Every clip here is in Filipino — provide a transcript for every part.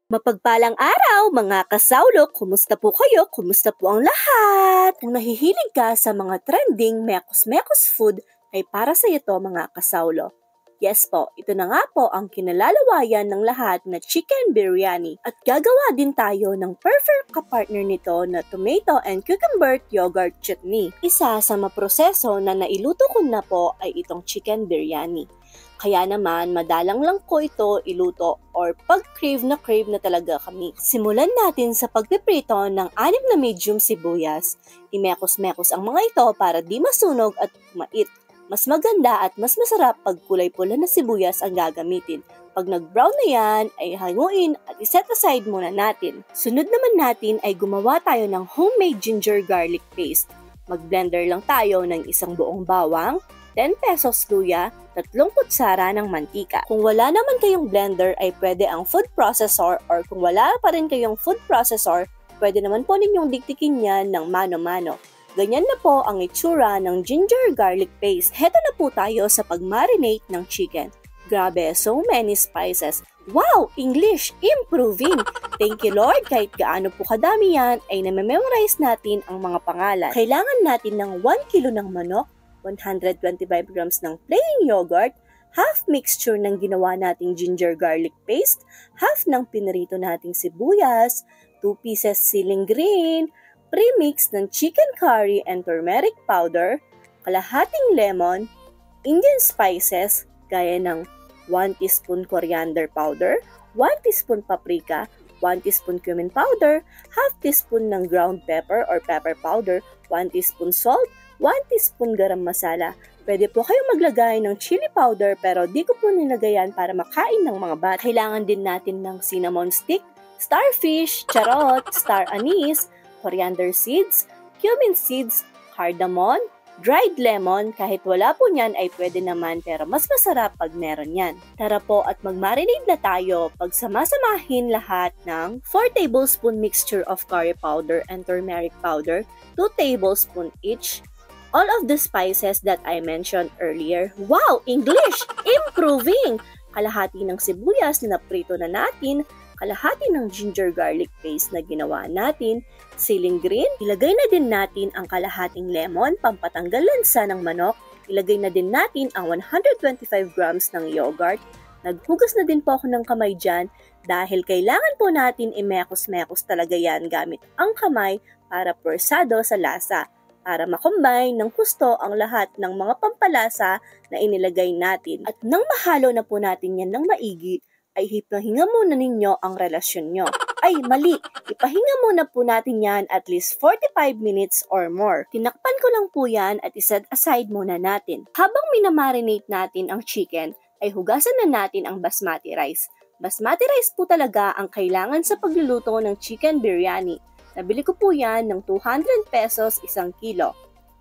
Mapagpalang araw mga kasawlok! Kumusta po kayo? Kumusta po ang lahat? Kung nahihilig ka sa mga trending mekos-mekos food, ay para sa iyo to mga kasawlo. Yes po, ito na nga po ang kinalalawayan ng lahat na chicken biryani. At gagawa din tayo ng perfect kapartner nito na tomato and cucumber yogurt chutney. Isa sa maproseso na nailuto ko na po ay itong chicken biryani. Kaya naman, madalang lang ko ito iluto or pag-crave na talaga kami. Simulan natin sa pagpiprito ng 6 na medium sibuyas. Imekos-mekos ang mga ito para di masunog at mait. Mas maganda at mas masarap pag kulay-pula na sibuyas ang gagamitin. Pag nag-brown na yan, ay hanguin at iset aside muna natin. Sunod naman natin ay gumawa tayo ng homemade ginger garlic paste. Mag-blender lang tayo ng isang buong bawang, 10 pesos luya, 3 kutsara ng mantika. Kung wala naman kayong blender ay pwede ang food processor, or kung wala pa rin kayong food processor, pwede naman po ninyong diktikin yan ng mano-mano. Ganyan na po ang itsura ng ginger garlic paste. Heto na po tayo sa pag-marinate ng chicken. Grabe, so many spices. Wow! English! Improving! Thank you Lord, kahit gaano po kadami yan, ay namememorize natin ang mga pangalan. Kailangan natin ng 1 kilo ng manok, 125 grams ng plain yogurt, half mixture ng ginawa nating ginger garlic paste, half ng pinirito nating sibuyas, 2 pieces siling green, pre-mix ng chicken curry and turmeric powder, kalahating lemon, Indian spices gaya ng 1 teaspoon coriander powder, 1 teaspoon paprika, 1 teaspoon cumin powder, half teaspoon ng ground pepper or pepper powder, 1 teaspoon salt, 1 teaspoon garam masala. Pwede po kayong maglagay ng chili powder pero di ko po nilagayan para makain ng mga bata. Kailangan din natin ng cinnamon stick, starfish, charot, star anise, coriander seeds, cumin seeds, cardamom, dried lemon. Kahit wala po niyan ay pwede naman pero mas masarap pag meron yan. Tara po at mag-marinate na tayo. Pagsamasamahin lahat ng 4 tablespoon mixture of curry powder and turmeric powder, 2 tablespoon each, all of the spices that I mentioned earlier. Wow! English! Improving! Kalahati ng sibuyas na naprito na natin, kalahati ng ginger garlic paste na ginawa natin, siling green, ilagay na din natin ang kalahating lemon, pampatanggal lansa ng manok, ilagay na din natin ang 125 grams ng yogurt. Naghugas na din po ako ng kamay dyan dahil kailangan po natin imekos-mekos talaga yan gamit ang kamay para persado sa lasa, para makombine ng husto ang lahat ng mga pampalasa na inilagay natin. At nang mahalo na po natin yan ng maigi, ay ipahinga muna ninyo ang relasyon nyo. Ay, mali! Ipahinga muna po natin yan at least 45 minutes or more. Tinakpan ko lang po yan at iset aside muna natin. Habang minamarinate natin ang chicken, ay hugasan na natin ang basmati rice. Basmati rice po talaga ang kailangan sa pagluluto ng chicken biryani. Nabili ko po yan ng 200 pesos 1 kilo.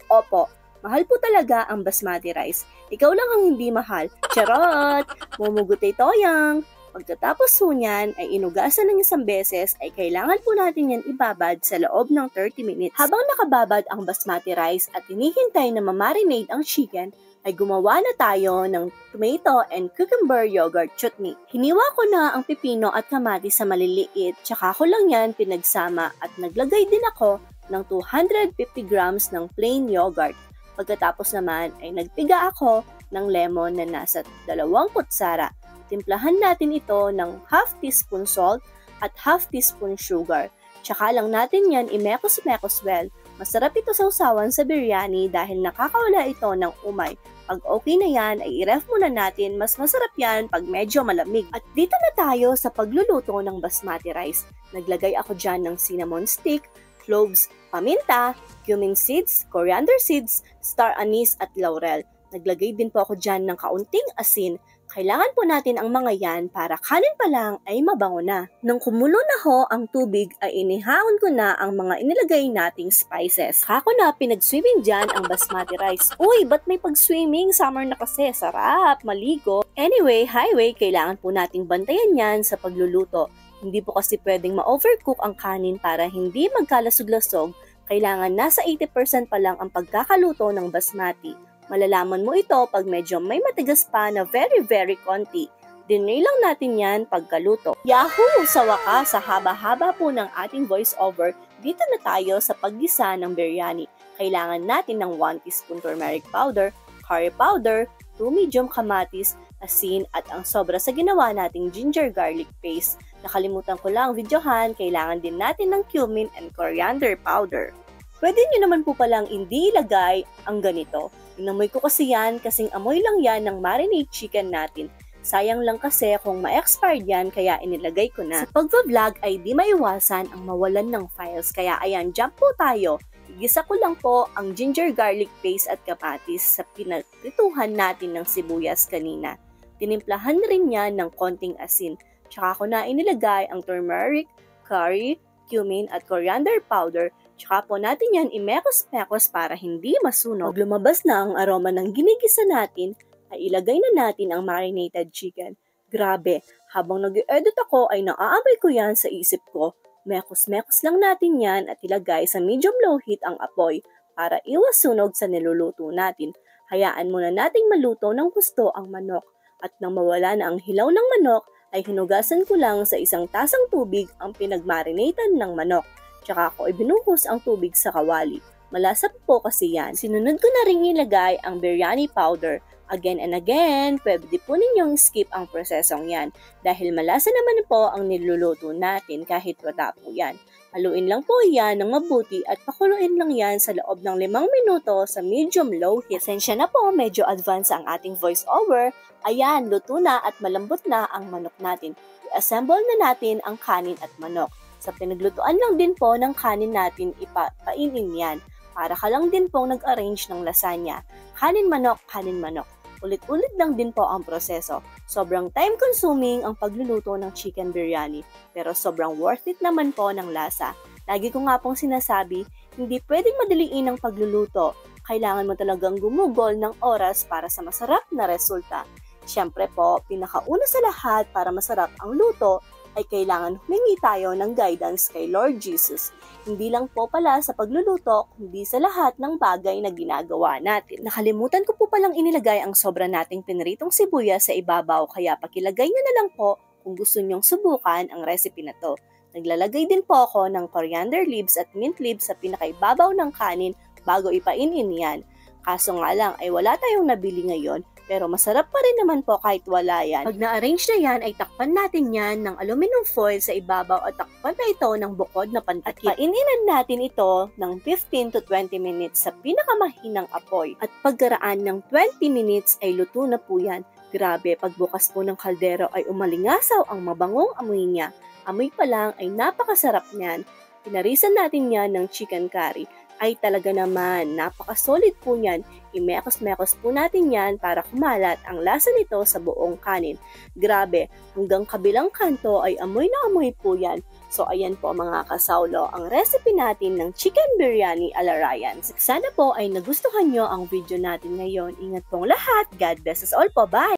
Opo, mahal po talaga ang basmati rice. Ikaw lang ang hindi mahal. Charot! Mumugutay toyang! Pagkatapos po niyan ay inugasan ng 1 beses ay kailangan po natin yan ibabad sa loob ng 30 minutes. Habang nakababad ang basmati rice at hinihintay na mamarinate ang chicken, ay gumawa na tayo ng tomato and cucumber yogurt chutney. Hiniwa ko na ang pipino at kamatis sa maliliit, tsaka ko lang yan pinagsama at naglagay din ako ng 250 grams ng plain yogurt. Pagkatapos naman ay nagpiga ako ng lemon na nasa 2 kutsara. Timplahan natin ito ng half teaspoon salt at half teaspoon sugar. Tsaka lang natin yan imekos-mekos well. Masarap ito sa usawan sa biryani dahil nakakawala ito ng umay. Pag okay na yan, ay i-ref muna natin. Mas masarap yan pag medyo malamig. At dito na tayo sa pagluluto ng basmati rice. Naglagay ako dyan ng cinnamon stick, cloves, paminta, cumin seeds, coriander seeds, star anise at laurel. Naglagay din po ako dyan ng kaunting asin. Kailangan po natin ang mga yan para kanin pa lang ay mabango na. Nang kumulo na ho ang tubig ay inihaon ko na ang mga inilagay nating spices. Kako na pinag-swimming dyan ang basmati rice. Uy, ba't may pag-swimming? Summer na kasi. Sarap, maligo. Anyway, highway, kailangan po nating bantayan yan sa pagluluto. Hindi po kasi pwedeng ma-overcook ang kanin para hindi magkalasog-lasog. Kailangan nasa 80% pa lang ang pagkakaluto ng basmati. Malalaman mo ito pag medyo may matigas pa na very konti. Dinay lang natin yan pagkaluto. Yahoo! Sa wakas, sa haba-haba po ng ating voiceover, dito na tayo sa paggisa ng biryani. Kailangan natin ng 1 teaspoon turmeric powder, curry powder, 2 medium kamatis, asin at ang sobra sa ginawa nating ginger garlic paste. Nakalimutan ko lang videohan, kailangan din natin ng cumin and coriander powder. Pwede nyo naman po palang hindi ilagay ang ganito. Inamoy ko kasi yan kasing amoy lang yan ng marinade chicken natin. Sayang lang kasi kung ma-expired yan kaya inilagay ko na. Sa pagva-vlog ay di maiwasan ang mawalan ng files kaya ayan, jump po tayo. Igisa ko lang po ang ginger garlic paste at kamatis sa pinagprituhan natin ng sibuyas kanina. Tinimplahan rin yan ng konting asin. Tsaka ko na inilagay ang turmeric, curry, cumin at coriander powder. Tsaka po natin yan imekos-mekos para hindi masunog. Pag lumabas na ang aroma ng ginigisa natin, ay ilagay na natin ang marinated chicken. Grabe, habang nag-edit ako ay naaamoy ko yan sa isip ko. Mekos-mekos lang natin yan at ilagay sa medium low heat ang apoy para iwas sunog sa niluluto natin. Hayaan muna nating maluto ng gusto ang manok. At nang mawala na ang hilaw ng manok, ay hinugasan ko lang sa isang tasang tubig ang pinagmarinatan ng manok. Tsaka ako ibinuhos ang tubig sa kawali. Malasa po kasi yan. Sinunod ko na rin ilagay ang biryani powder. Again and again, pwede po ninyong skip ang prosesong yan. Dahil malasa naman po ang niluluto natin kahit wala po yan. Haluin lang po yan ng mabuti at pakuluin lang yan sa loob ng 5 minuto sa medium-low heat. Pasensya na po, medyo advance ang ating voiceover. Ayan, luto na at malambot na ang manok natin. I-assemble na natin ang kanin at manok. Sa pinaglutuan lang din po ng kanin natin, ipapainin yan. Para ka lang din pong nag-arrange ng lasagna. Kanin manok, kanin manok. Ulit-ulit lang din po ang proseso. Sobrang time-consuming ang pagluluto ng chicken biryani, pero sobrang worth it naman po ng lasa. Lagi ko nga pong sinasabi, hindi pwedeng madaliin ang pagluluto. Kailangan mo talagang gumugol ng oras para sa masarap na resulta. Siyempre po, pinakauna sa lahat para masarap ang luto, ay kailangan humingi tayo ng guidance kay Lord Jesus. Hindi lang po pala sa pagluluto, kundi sa lahat ng bagay na ginagawa natin. Nakalimutan ko po palang inilagay ang sobra nating piniritong sibuyas sa ibabaw, kaya pakilagay nyo na lang po kung gusto nyong subukan ang recipe na to. Naglalagay din po ako ng coriander leaves at mint leaves sa pinakaibabaw ng kanin bago ipainin yan. Kaso nga lang ay wala tayong nabili ngayon, pero masarap pa rin naman po kahit wala yan. Pag na-arrange na yan, ay takpan natin yan ng aluminum foil sa ibabaw at takpan na ito ng bukod na pantakip. At paininan natin ito ng 15 to 20 minutes sa pinakamahinang apoy. At pagkaraan ng 20 minutes ay luto na po yan. Grabe, pagbukas po ng kaldero ay umalingasaw ang mabangong amoy niya. Amoy pa lang ay napakasarap niyan. Pinarisan natin yan ng chicken curry. Ay talaga naman, napaka-solid po niyan. Imekos-mekos po natin yan para kumalat ang lasa nito sa buong kanin. Grabe, hanggang kabilang kanto ay amoy na amoy po yan. So ayan po mga kasawlo, ang recipe natin ng chicken biryani ala Ryan. Sana po ay nagustuhan nyo ang video natin ngayon. Ingat pong lahat. God bless us all po. Bye!